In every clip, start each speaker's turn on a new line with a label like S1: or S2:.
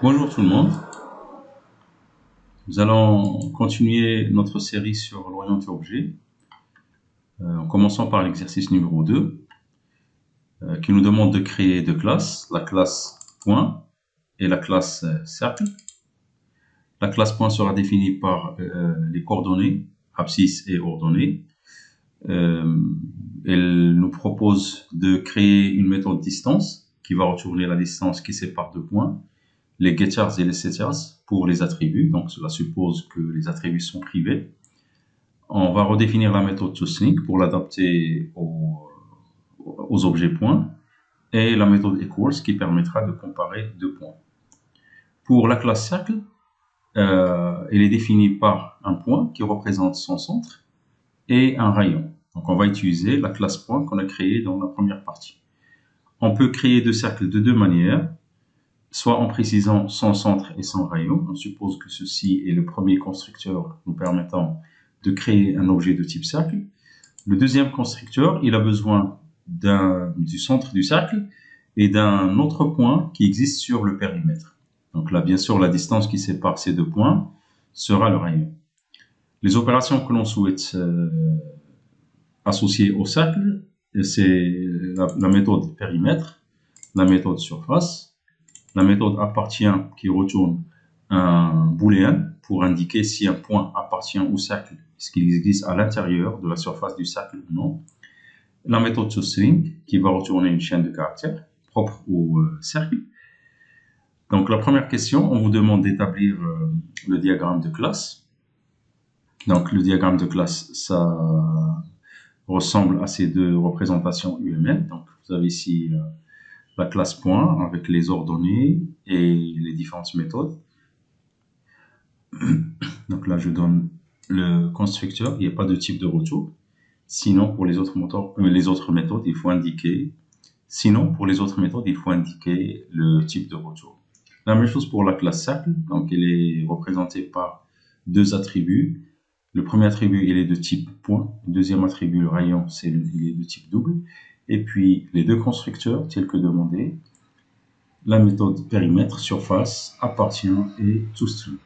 S1: Bonjour tout le monde. Nous allons continuer notre série sur l'orienté objet, en commençant par l'exercice numéro 2, qui nous demande de créer deux classes, la classe point et la classe cercle. La classe point sera définie par les coordonnées, abscisse et ordonnées. Elle nous propose de créer une méthode distance qui va retourner la distance qui sépare deux points, les getters et les setters pour les attributs. Donc cela suppose que les attributs sont privés. On va redéfinir la méthode toString pour l'adapter aux objets points et la méthode equals qui permettra de comparer deux points. Pour la classe cercle, elle est définie par un point qui représente son centre et un rayon. Donc on va utiliser la classe point qu'on a créée dans la première partie. On peut créer deux cercles de deux manières, soit en précisant son centre et son rayon. On suppose que ceci est le premier constructeur nous permettant de créer un objet de type cercle. Le deuxième constructeur, il a besoin du centre du cercle et d'un autre point qui existe sur le périmètre. Donc là, bien sûr, la distance qui sépare ces deux points sera le rayon. Les opérations que l'on souhaite associer au cercle, c'est la méthode périmètre, la méthode surface, la méthode appartient qui retourne un booléen pour indiquer si un point appartient au cercle, est-ce qu'il existe à l'intérieur de la surface du cercle ou non. La méthode toString qui va retourner une chaîne de caractères propre au cercle. Donc la première question, on vous demande d'établir le diagramme de classe. Donc le diagramme de classe, ça ressemble à ces deux représentations UML. Donc vous avez ici la classe point avec les ordonnées et les différentes méthodes. Donc là, je donne le constructeur, il n'y a pas de type de retour. Sinon, pour les autres méthodes, il faut indiquer. Sinon, pour les autres méthodes, il faut indiquer le type de retour. La même chose pour la classe cercle. Donc, elle est représentée par deux attributs. Le premier attribut, il est de type point. Le deuxième attribut, le rayon, il est de type double. Et puis, les deux constructeurs, tels que demandé, la méthode périmètre, surface, appartient et toString.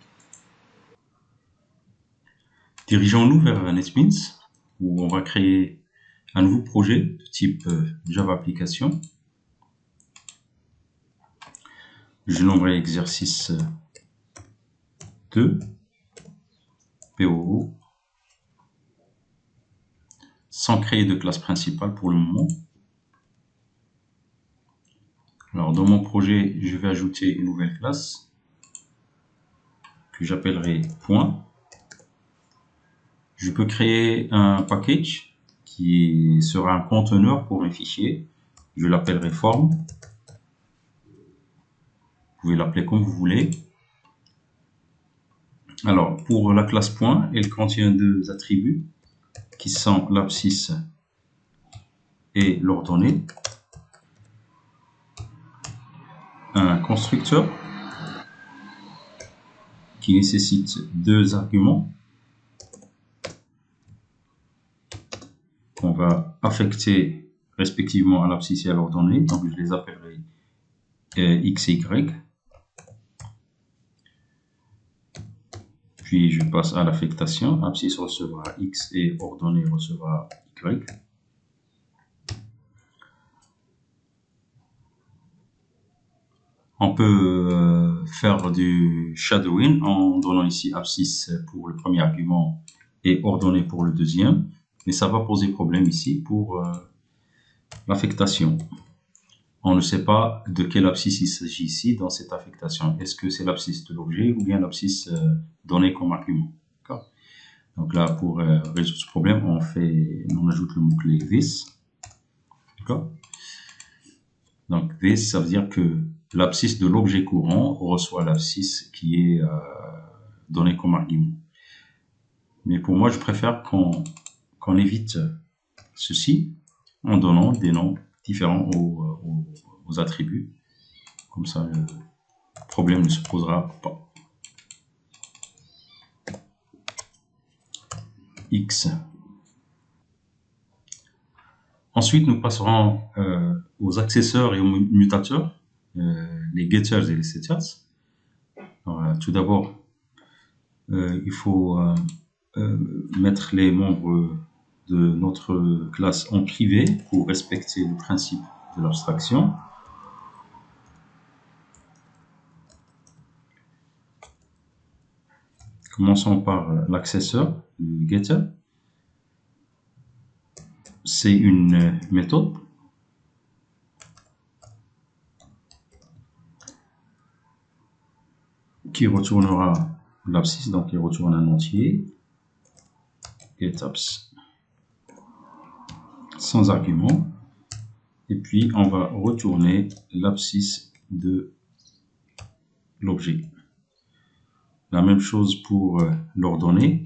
S1: Dirigeons-nous vers NetBeans, où on va créer un nouveau projet de type Java Application. Je nommerai exercice 2, POO, sans créer de classe principale pour le moment. Alors, dans mon projet, je vais ajouter une nouvelle classe que j'appellerai point. Je peux créer un package qui sera un conteneur pour mes fichiers. Je l'appellerai form. Vous pouvez l'appeler comme vous voulez. Alors, pour la classe point, elle contient deux attributs qui sont l'abscisse et l'ordonnée. Un constructeur qui nécessite deux arguments qu'on va affecter respectivement à l'abscisse et à l'ordonnée. Donc, je les appellerai x et y. Puis, je passe à l'affectation. Abscisse recevra x et ordonnée recevra y. On peut faire du shadowing en donnant ici abscisse pour le premier argument et ordonnée pour le deuxième. Mais ça va poser problème ici pour l'affectation. On ne sait pas de quelle abscisse il s'agit ici dans cette affectation. Est-ce que c'est l'abscisse de l'objet ou bien l'abscisse donnée comme argument? Donc là, pour résoudre ce problème, on ajoute le mot-clé this. Donc this, ça veut dire que l'abscisse de l'objet courant reçoit l'abscisse qui est donnée comme argument. Mais pour moi, je préfère qu'on évite ceci en donnant des noms différents aux attributs. Comme ça, le problème ne se posera pas. X. Ensuite, nous passerons aux accesseurs et aux mutateurs, les getters et les setters. Alors, tout d'abord, il faut mettre les membres de notre classe en privé pour respecter le principe de l'abstraction. Commençons par l'accesseur, le getter. C'est une méthode qui retournera l'abscisse, donc il retourne un entier, getAbs sans argument, et puis on va retourner l'abscisse de l'objet. La même chose pour l'ordonnée.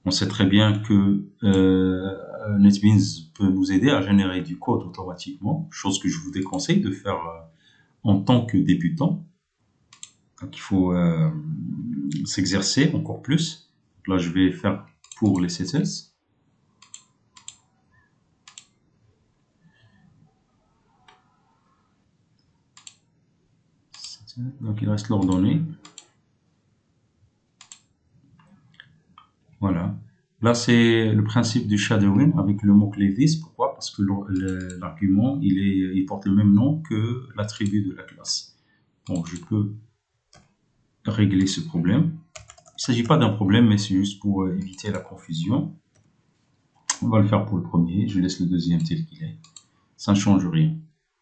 S1: On sait très bien que NetBeans peut nous aider à générer du code automatiquement, chose que je vous déconseille de faire en tant que débutant. Donc il faut s'exercer encore plus. Donc là, je vais faire pour les CSS. Donc il reste l'ordonnée. Voilà. Là, c'est le principe du shadowing avec le mot-clé this. Pourquoi? Parce que l'argument, il porte le même nom que l'attribut de la classe. Donc, je peux régler ce problème. Il ne s'agit pas d'un problème, mais c'est juste pour éviter la confusion. On va le faire pour le premier. Je laisse le deuxième tel qu'il est. Ça ne change rien.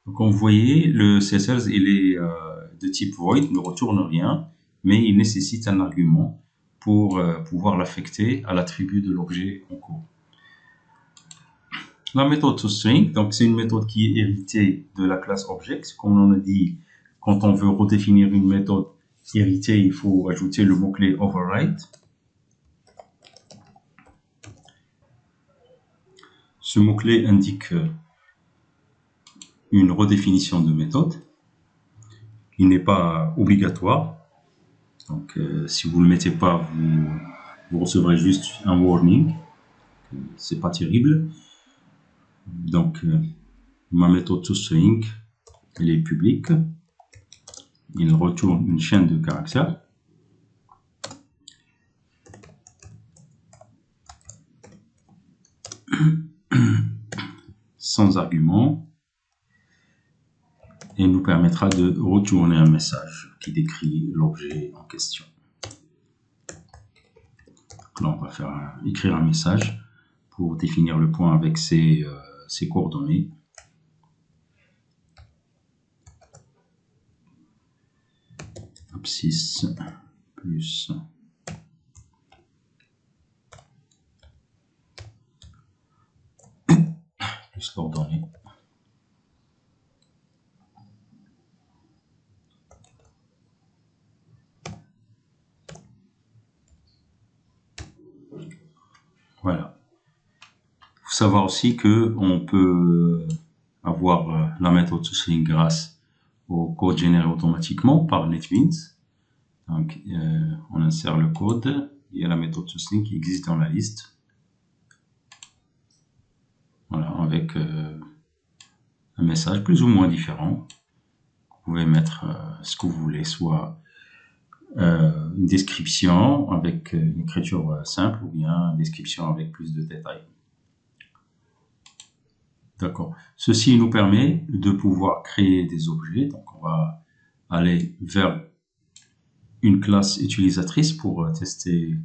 S1: Donc, comme vous voyez, le CSS, il est de type void, ne retourne rien, mais il nécessite un argument pour pouvoir l'affecter à l'attribut de l'objet en cours. La méthode toString, donc c'est une méthode qui est héritée de la classe object. Comme on a dit, quand on veut redéfinir une méthode héritée, il faut ajouter le mot-clé override. Ce mot-clé indique une redéfinition de méthode. Il n'est pas obligatoire. Donc, si vous ne le mettez pas, vous recevrez juste un warning. C'est pas terrible. Donc, ma méthode toString, elle est publique. Il retourne une chaîne de caractères. Sans argument. Et nous permettra de retourner un message qui décrit l'objet en question. Là, on va écrire un message pour définir le point avec ses coordonnées. Abscisse plus l'ordonnée. Voilà. Il faut savoir aussi que on peut avoir la méthode toString grâce au code généré automatiquement par NetBeans. Donc, on insère le code. Il y a la méthode toString qui existe dans la liste. Voilà, avec un message plus ou moins différent. Vous pouvez mettre ce que vous voulez, soit une description avec une écriture simple ou bien une description avec plus de détails. D'accord. Ceci nous permet de pouvoir créer des objets. Donc, on va aller vers une classe utilisatrice pour tester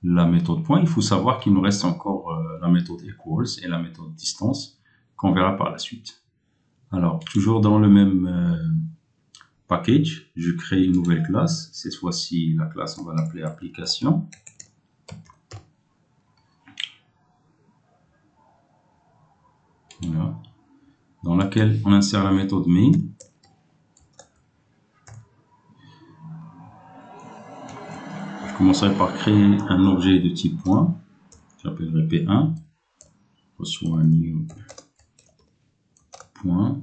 S1: la méthode point. Il faut savoir qu'il nous reste encore la méthode equals et la méthode distance qu'on verra par la suite. Alors, toujours dans le même package, je crée une nouvelle classe. Cette fois-ci, la classe, on va l'appeler application. Voilà. Dans laquelle on insère la méthode main. Je commencerai par créer un objet de type point. J'appellerai P1. Reçoit un new point.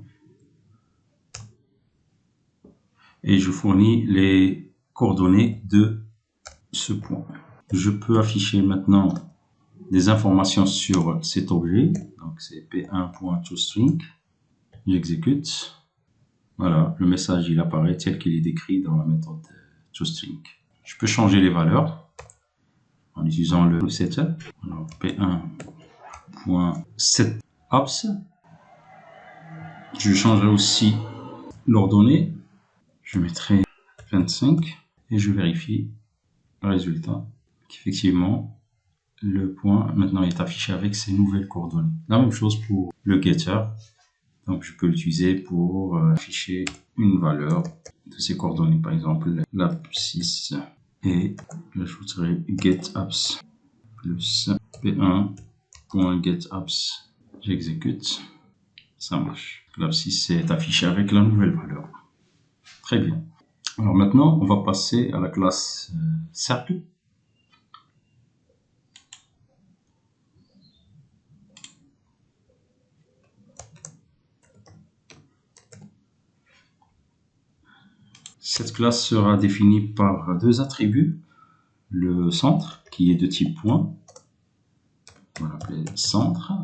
S1: et je fournis les coordonnées de ce point. Je peux afficher maintenant des informations sur cet objet. Donc c'est p1.toString. J'exécute. Voilà, le message il apparaît tel qu'il est décrit dans la méthode toString. Je peux changer les valeurs en utilisant le setup. Alors p1.setApps. Je changerai aussi l'ordonnée. Je mettrai 25 et je vérifie le résultat qu'effectivement le point maintenant est affiché avec ces nouvelles coordonnées. La même chose pour le getter. Donc je peux l'utiliser pour afficher une valeur de ces coordonnées, par exemple l'abscisse, et j'ajouterai getApps plus p1.getApps. J'exécute, ça marche. L'abscisse est affiché avec la nouvelle valeur. Très bien. Alors maintenant, on va passer à la classe cercle. Cette classe sera définie par deux attributs. Le centre, qui est de type point, on va l'appeler centre,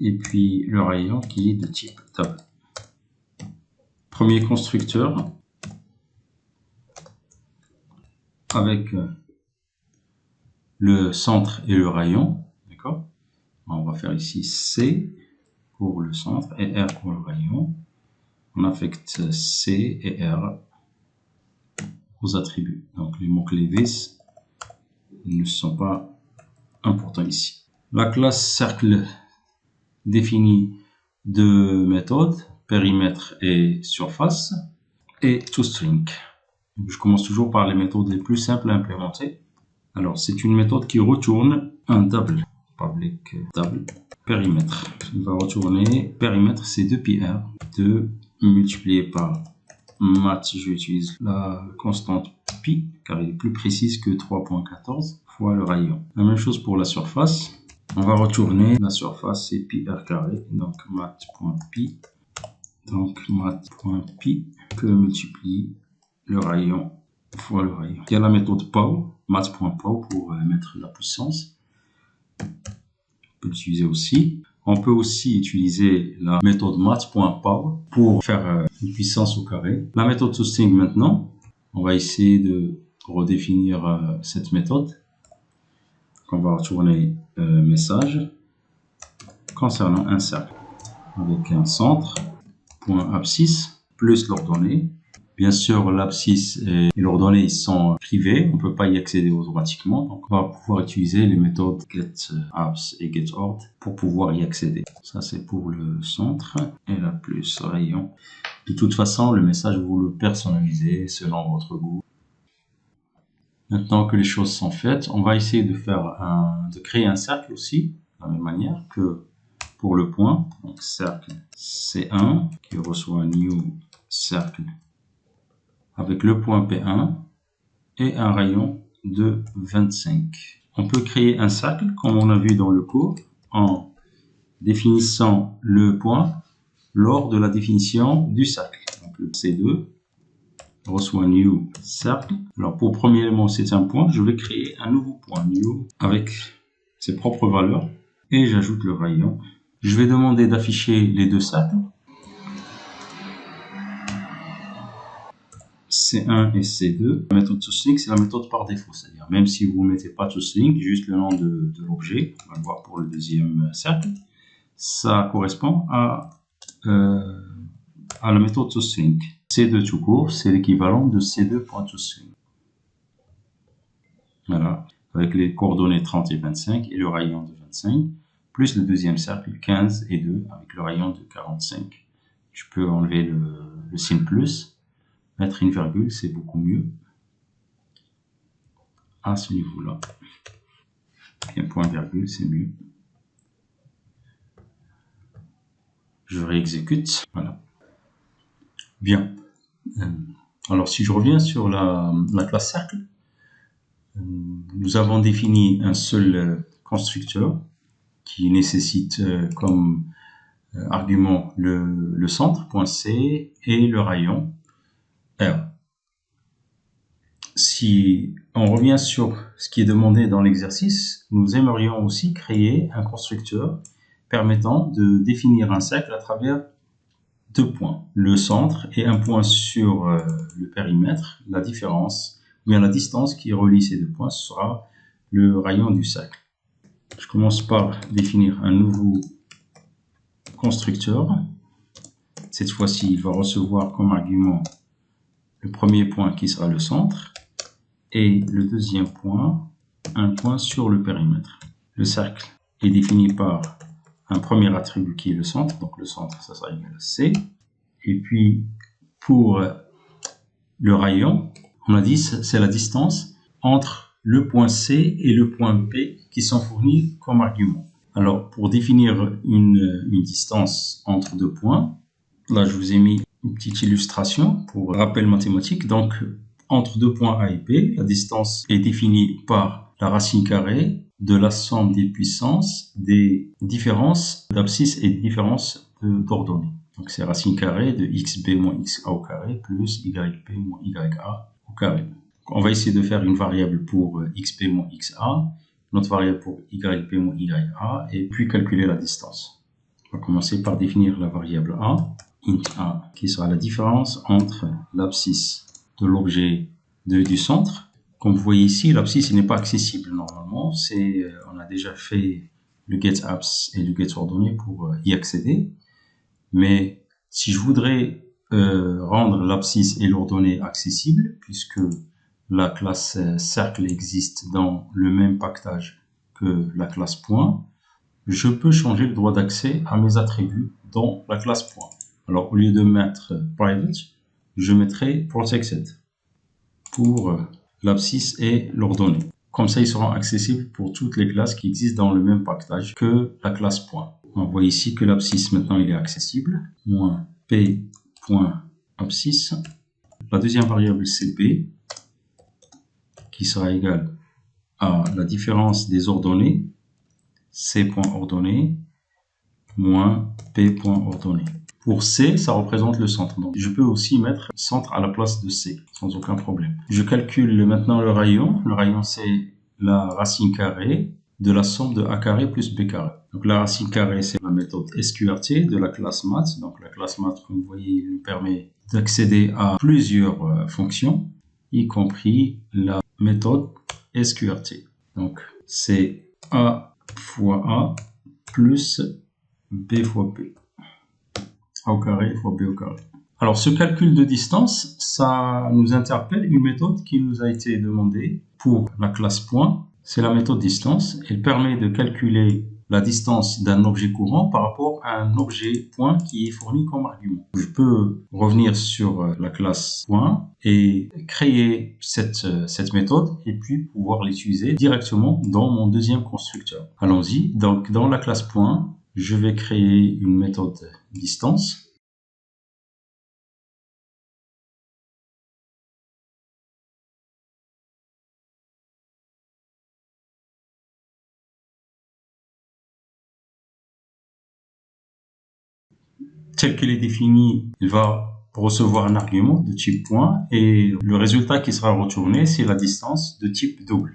S1: et puis le rayon qui est de type table. Premier constructeur, avec le centre et le rayon, d'accord? On va faire ici C pour le centre et R pour le rayon. On affecte C et R aux attributs. Donc les mots-clés this ne sont pas importants ici. La classe cercle définit deux méthodes, périmètre et surface, et toString. Je commence toujours par les méthodes les plus simples à implémenter. Alors c'est une méthode qui retourne un double, public double, périmètre. Il va retourner périmètre, c'est 2πr, 2 multiplié par math, j'utilise la constante pi, car elle est plus précise que 3.14 fois le rayon. La même chose pour la surface. On va retourner la surface, c'est pi r carré, donc math.pi. Donc math.pi que multiplie le rayon fois le rayon. Il y a la méthode pow, math.pow pour mettre la puissance. On peut l'utiliser aussi. On peut aussi utiliser la méthode math.pow pour faire une puissance au carré. La méthode toString maintenant, on va essayer de redéfinir cette méthode. On va retourner message concernant un cercle avec un centre, point abscisse, plus l'ordonnée. Bien sûr, l'abscisse et l'ordonnée sont privés, on ne peut pas y accéder automatiquement. Donc, on va pouvoir utiliser les méthodes getAbs et getOrd pour pouvoir y accéder. Ça, c'est pour le centre et la plus rayon. De toute façon, le message, vous le personnalisez selon votre goût. Maintenant que les choses sont faites, on va essayer de créer un cercle aussi, de la même manière que pour le point. Donc, cercle C1 qui reçoit new cercle avec le point P1 et un rayon de 25. On peut créer un cercle, comme on a vu dans le cours, en définissant le point lors de la définition du cercle. Donc le C2 reçoit new cercle. Alors pour le premier élément, c'est un point. Je vais créer un nouveau point new avec ses propres valeurs et j'ajoute le rayon. Je vais demander d'afficher les deux cercles. C1 et C2. La méthode toString, c'est la méthode par défaut, c'est-à-dire même si vous ne mettez pas toString, juste le nom de l'objet, on va le voir pour le deuxième cercle, ça correspond à la méthode toString. C2 tout court, c'est l'équivalent de C2.toString. Voilà, avec les coordonnées 30 et 25 et le rayon de 25, plus le deuxième cercle 15 et 2 avec le rayon de 45. Je peux enlever le signe plus. Mettre une virgule, c'est beaucoup mieux à ce niveau-là. Et un point virgule, c'est mieux. Je réexécute. Voilà. Bien. Alors, si je reviens sur la classe cercle, nous avons défini un seul constructeur qui nécessite comme argument le centre, point C, et le rayon. R. Si on revient sur ce qui est demandé dans l'exercice, nous aimerions aussi créer un constructeur permettant de définir un cercle à travers deux points, le centre et un point sur le périmètre. La différence, ou bien la distance qui relie ces deux points, sera le rayon du cercle. Je commence par définir un nouveau constructeur. Cette fois-ci, il va recevoir comme argument le premier point qui sera le centre et le deuxième point, un point sur le périmètre. Le cercle est défini par un premier attribut qui est le centre, donc le centre, ça sera égal à C. Et puis, pour le rayon, on a dit c'est la distance entre le point C et le point P qui sont fournis comme argument. Alors, pour définir une distance entre deux points, là, je vous ai mis une petite illustration pour rappel mathématique. Donc, entre deux points A et B, la distance est définie par la racine carrée de la somme des puissances des différences d'abscisse et différences d'ordonnées. Donc, c'est racine carrée de xb moins xa au carré plus yb moins ya au carré. On va essayer de faire une variable pour xb moins xa, une autre variable pour yb moins ya, et puis calculer la distance. On va commencer par définir la variable a, int a, qui sera la différence entre l'abscisse de l'objet du centre. Comme vous voyez ici, l'abscisse n'est pas accessible normalement. On a déjà fait le getAbs et le getOrdonné pour y accéder. Mais si je voudrais rendre l'abscisse et l'ordonnée accessibles, puisque la classe cercle existe dans le même pactage que la classe point, je peux changer le droit d'accès à mes attributs dans la classe point. Alors, au lieu de mettre private, je mettrai protected pour l'abscisse et l'ordonnée. Comme ça, ils seront accessibles pour toutes les classes qui existent dans le même pactage que la classe point. On voit ici que l'abscisse, maintenant, il est accessible. Moins p.abscisse. La deuxième variable, c'est b, qui sera égale à la différence des ordonnées, c.ordonnée, moins p.ordonnée. Pour C, ça représente le centre. Donc, je peux aussi mettre centre à la place de C, sans aucun problème. Je calcule maintenant le rayon. Le rayon, c'est la racine carrée de la somme de A carré plus B carré. Donc, la racine carrée, c'est la méthode SQRT de la classe maths. Donc, la classe maths, comme vous voyez, nous permet d'accéder à plusieurs fonctions, y compris la méthode SQRT. Donc, c'est A fois A plus B fois B. A au carré fois B au carré. Alors, ce calcul de distance, ça nous interpelle une méthode qui nous a été demandée pour la classe point. C'est la méthode distance. Elle permet de calculer la distance d'un objet courant par rapport à un objet point qui est fourni comme argument. Je peux revenir sur la classe point et créer cette méthode et puis pouvoir l'utiliser directement dans mon deuxième constructeur. Allons-y. Donc, dans la classe point, je vais créer une méthode distance. Tel qu'elle est définie, il va recevoir un argument de type point et le résultat qui sera retourné, c'est la distance de type double.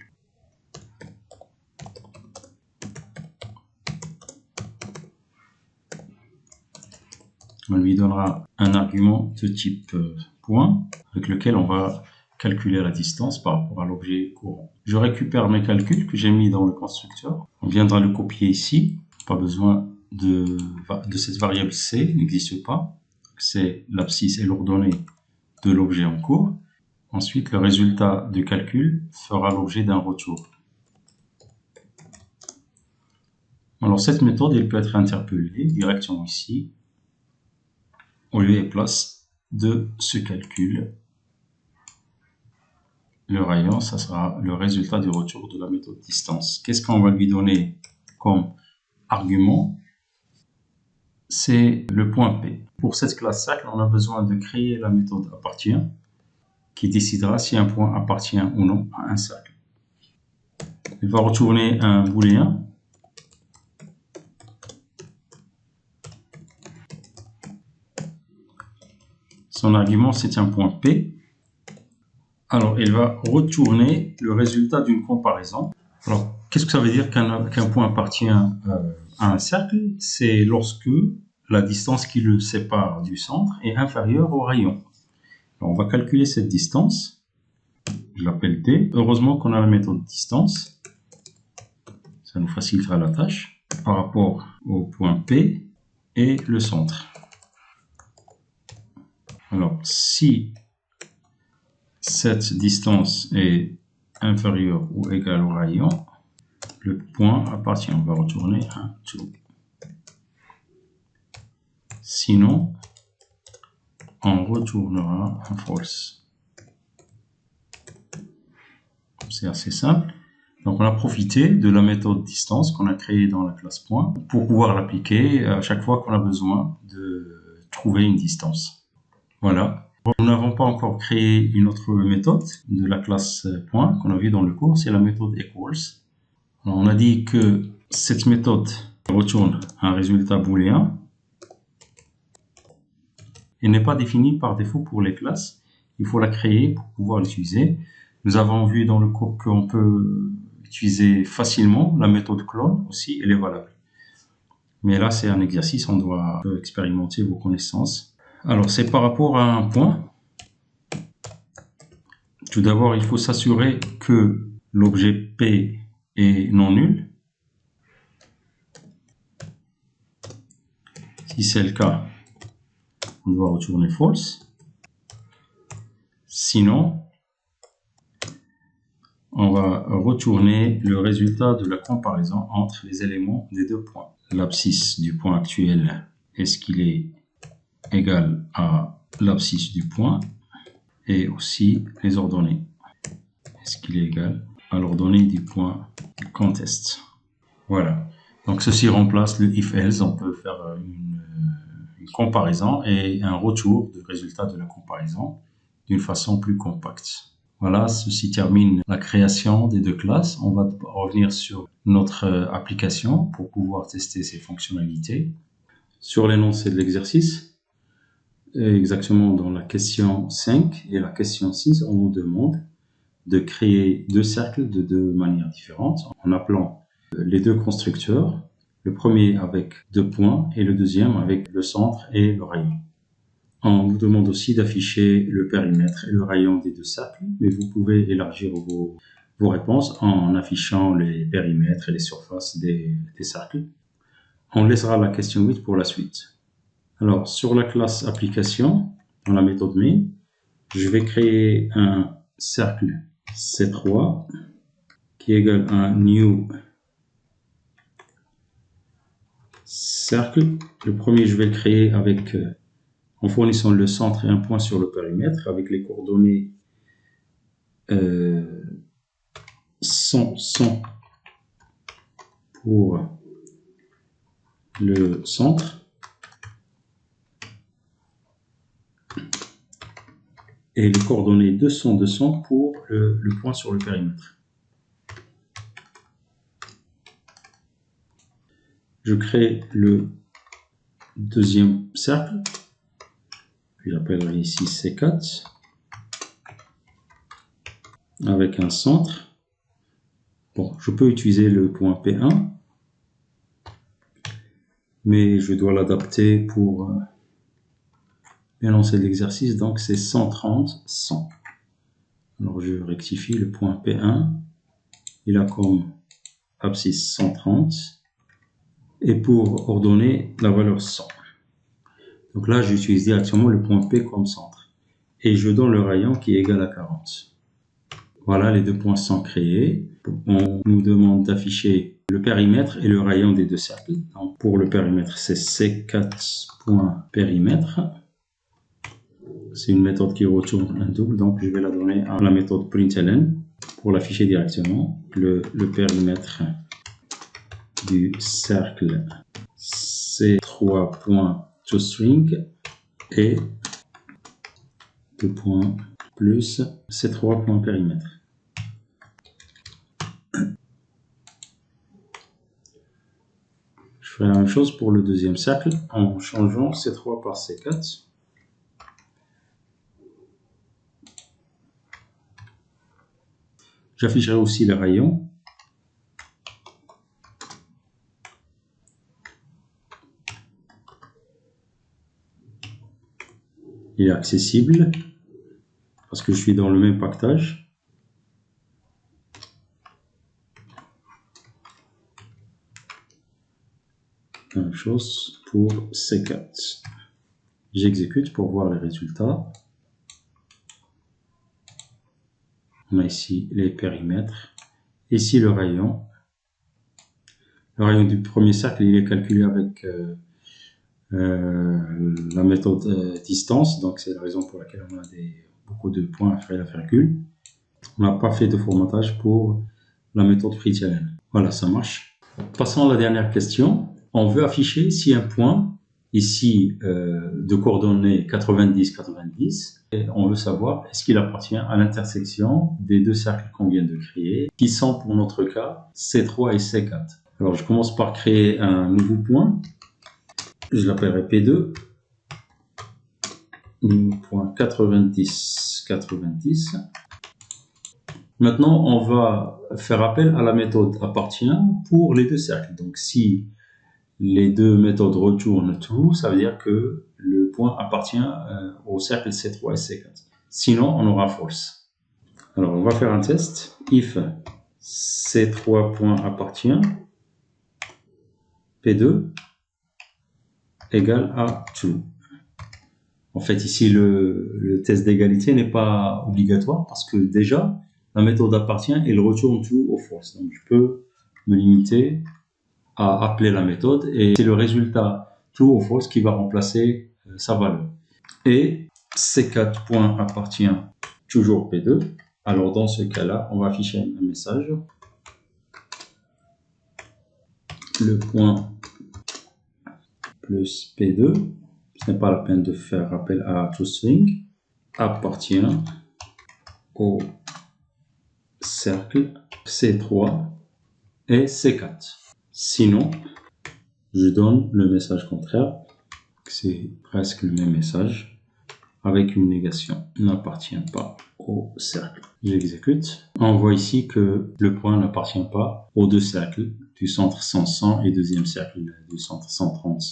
S1: On lui donnera un argument de type point avec lequel on va calculer la distance par rapport à l'objet courant. Je récupère mes calculs que j'ai mis dans le constructeur. On viendra le copier ici. Pas besoin de cette variable C, n'existe pas. C'est l'abscisse et l'ordonnée de l'objet en cours. Ensuite, le résultat du calcul fera l'objet d'un retour. Alors, cette méthode, elle peut être interpellée directement ici, au lieu et place de ce calcul. Le rayon, ça sera le résultat du retour de la méthode distance. Qu'est-ce qu'on va lui donner comme argument? C'est le point P. Pour cette classe cercle, on a besoin de créer la méthode appartient, qui décidera si un point appartient ou non à un cercle. Il va retourner un booléen. Son argument, c'est un point P. Alors, il va retourner le résultat d'une comparaison. Alors, qu'est-ce que ça veut dire qu'un point appartient à un cercle? C'est lorsque la distance qui le sépare du centre est inférieure au rayon. Alors, on va calculer cette distance. Je l'appelle D. Heureusement qu'on a la méthode distance. Ça nous facilitera la tâche par rapport au point P et le centre. Alors, si cette distance est inférieure ou égale au rayon, le point appartient. On va retourner 1, 2. Sinon, on retournera un false. C'est assez simple. Donc, on a profité de la méthode distance qu'on a créée dans la classe point pour pouvoir l'appliquer à chaque fois qu'on a besoin de trouver une distance. Voilà. Nous n'avons pas encore créé une autre méthode de la classe point qu'on a vu dans le cours, c'est la méthode equals. Alors, on a dit que cette méthode retourne un résultat booléen. Elle n'est pas définie par défaut pour les classes. Il faut la créer pour pouvoir l'utiliser. Nous avons vu dans le cours qu'on peut utiliser facilement la méthode clone aussi, elle est valable. Mais là, c'est un exercice, on doit expérimenter vos connaissances. Alors, c'est par rapport à un point. Tout d'abord, il faut s'assurer que l'objet P est non nul. Si c'est le cas, on doit retourner false. Sinon, on va retourner le résultat de la comparaison entre les éléments des deux points. L'abscisse du point actuel, est-ce qu'il est égal à l'abscisse du point? Et aussi les ordonnées. Est-ce qu'il est égal à l'ordonnée du point contest? Voilà. Donc ceci remplace le if-else. On peut faire une comparaison et un retour du résultat de la comparaison d'une façon plus compacte. Voilà, ceci termine la création des deux classes. On va revenir sur notre application pour pouvoir tester ses fonctionnalités. Sur l'énoncé de l'exercice, exactement dans la question 5 et la question 6, on nous demande de créer deux cercles de deux manières différentes en appelant les deux constructeurs, le premier avec deux points et le deuxième avec le centre et le rayon. On vous demande aussi d'afficher le périmètre et le rayon des deux cercles, mais vous pouvez élargir vos réponses en affichant les périmètres et les surfaces des cercles. On laissera la question 8 pour la suite. Alors, sur la classe application, dans la méthode main, je vais créer un cercle C3 qui est égal à un new cercle. Le premier, je vais le créer avec, en fournissant le centre et un point sur le périmètre avec les coordonnées 100 pour le centre et les coordonnées 200 pour le point sur le périmètre. Je crée le deuxième cercle, j'appellerai ici C4, avec un centre. Bon, je peux utiliser le point P1, mais je dois l'adapter pour l'énoncé de l'exercice, donc c'est 130, 100. Alors je rectifie le point P1, il a comme abscisse 130, et pour ordonner la valeur 100. Donc là, j'utilise directement le point P comme centre. Et je donne le rayon qui est égal à 40. Voilà, les deux points sont créés. On nous demande d'afficher le périmètre et le rayon des deux cercles. Donc pour le périmètre, c'est C4.périmètre. C'est une méthode qui retourne un double, donc je vais la donner à la méthode println pour l'afficher directement. Le périmètre du cercle C3.toString et le point plus C3.périmètre. Je ferai la même chose pour le deuxième cercle en changeant C3 par C4. J'afficherai aussi les rayons. Il est accessible parce que je suis dans le même pactage. Même chose pour C4. J'exécute pour voir les résultats. On a ici les périmètres. Ici le rayon. Le rayon du premier cercle, il est calculé avec la méthode distance. Donc c'est la raison pour laquelle on a beaucoup de points après la virgule. On n'a pas fait de formatage pour la méthode Fritz-Allen. Voilà, ça marche. Passons à la dernière question. On veut afficher si un point, ici de coordonnées 90-90, et on veut savoir est-ce qu'il appartient à l'intersection des deux cercles qu'on vient de créer, qui sont pour notre cas C3 et C4. Alors je commence par créer un nouveau point, je l'appellerai P2, point 90-90. Maintenant, on va faire appel à la méthode appartient pour les deux cercles. Donc si les deux méthodes retournent true, ça veut dire que le point appartient au cercle C3 et C4. Sinon, on aura false. Alors, on va faire un test. If C3 point appartient, P2 égale à true. En fait, ici, le test d'égalité n'est pas obligatoire parce que déjà, la méthode appartient et le retourne true ou false. Donc, je peux me limiter à appeler la méthode et c'est le résultat true ou false qui va remplacer sa valeur. Et C4 point appartient toujours P2. Alors dans ce cas-là, on va afficher un message. Le point plus P2, ce n'est pas la peine de faire appel à toString, appartient au cercle C3 et C4. Sinon, je donne le message contraire, c'est presque le même message, avec une négation, n'appartient pas au cercle. J'exécute. On voit ici que le point n'appartient pas aux deux cercles, du centre 100 et deuxième cercle du centre 130.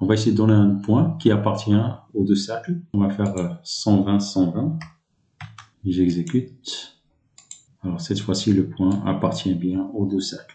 S1: On va essayer de donner un point qui appartient aux deux cercles. On va faire 120-120. J'exécute. Alors cette fois-ci, le point appartient bien aux deux cercles.